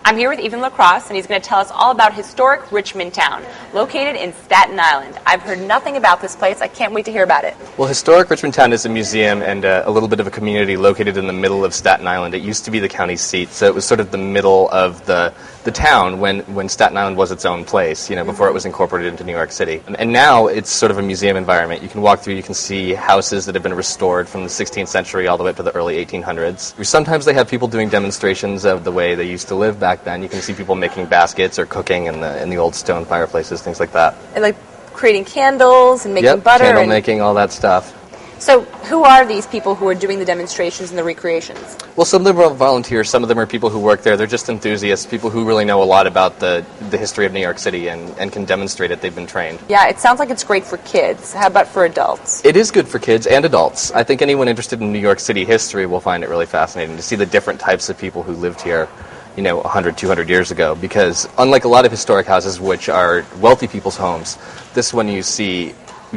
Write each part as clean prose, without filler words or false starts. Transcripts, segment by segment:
I'm here with Ethan Lacrosse, and he's going to tell us all about historic Richmond Town, located in Staten Island. I've heard nothing about this place. I can't wait to hear about it. Well, historic Richmond Town is a museum and a little bit of a community located in the middle of Staten Island. It used to be the county seat, so it was sort of the middle of the town when Staten Island was its own place, before it was incorporated into New York City. And now it's sort of a museum environment. You can walk through, you can see houses that have been restored from the 16th century all the way up to the early 1800s. Sometimes they have people doing demonstrations of the way they used to live back then. You can see people making baskets or cooking in the old stone fireplaces, things like that. And like creating candles and making Yep, butter. candle making, all that stuff. So who are these people who are doing the demonstrations and the recreations? Well, some of them are volunteers, some of them are people who work there. They're just enthusiasts, people who really know a lot about the history of New York City and can demonstrate it. They've been trained. Yeah, it sounds like it's great for kids. How about for adults? It is good for kids and adults. I think anyone interested in New York City history will find it really fascinating to see the different types of people who lived here 100, 200 years ago, because unlike a lot of historic houses, which are wealthy people's homes, this one you see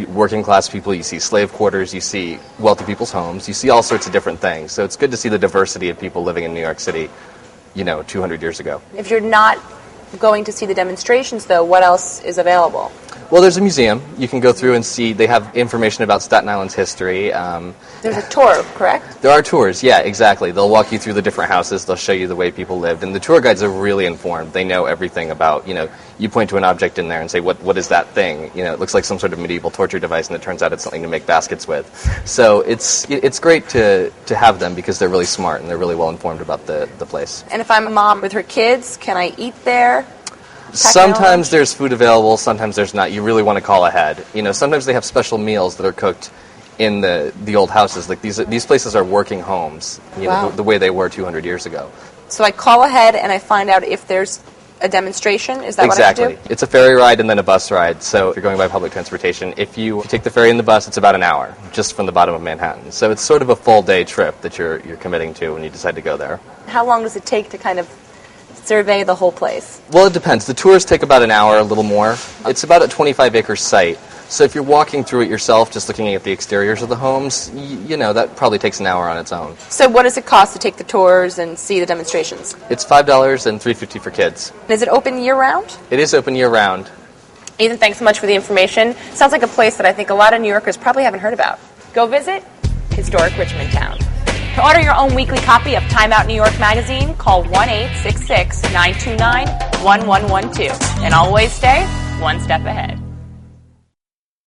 working class people, you see slave quarters, you see wealthy people's homes, you see all sorts of different things. So it's good to see the diversity of people living in New York City, 200 years ago. If you're not going to see the demonstrations, though, what else is available? Well, there's a museum. You can go through and see. They have information about Staten Island's history. There's a tour, correct? There are tours, yeah, exactly. They'll walk you through the different houses. They'll show you the way people lived. And the tour guides are really informed. They know everything about, you point to an object in there and say, what is that thing? It looks like some sort of medieval torture device, and it turns out it's something to make baskets with. So it's great to have them because they're really smart and they're really well informed about the place. And if I'm a mom with her kids, can I eat there? Sometimes there's food available, sometimes there's not. You really want to call ahead. Sometimes they have special meals that are cooked in the old houses. Like these places are working homes, Wow. the way they were 200 years ago. So I call ahead and I find out if there's a demonstration? Is that Exactly. what I have to do? It's a ferry ride and then a bus ride. So if you're going by public transportation, if you take the ferry and the bus, it's about an hour, just from the bottom of Manhattan. So it's sort of a full day trip that you're committing to when you decide to go there. How long does it take to kind of survey the whole place? Well, it depends. The tours take about an hour, a little more. It's about a 25-acre site. So if you're walking through it yourself, just looking at the exteriors of the homes, that probably takes an hour on its own. So what does it cost to take the tours and see the demonstrations? It's $5 and $3.50 for kids. Is it open year-round? It is open year-round. Ethan, thanks so much for the information. Sounds like a place that I think a lot of New Yorkers probably haven't heard about. Go visit historic Richmond Town. To order your own weekly copy of Time Out New York magazine, call 1-866-929-1112. And always stay one step ahead.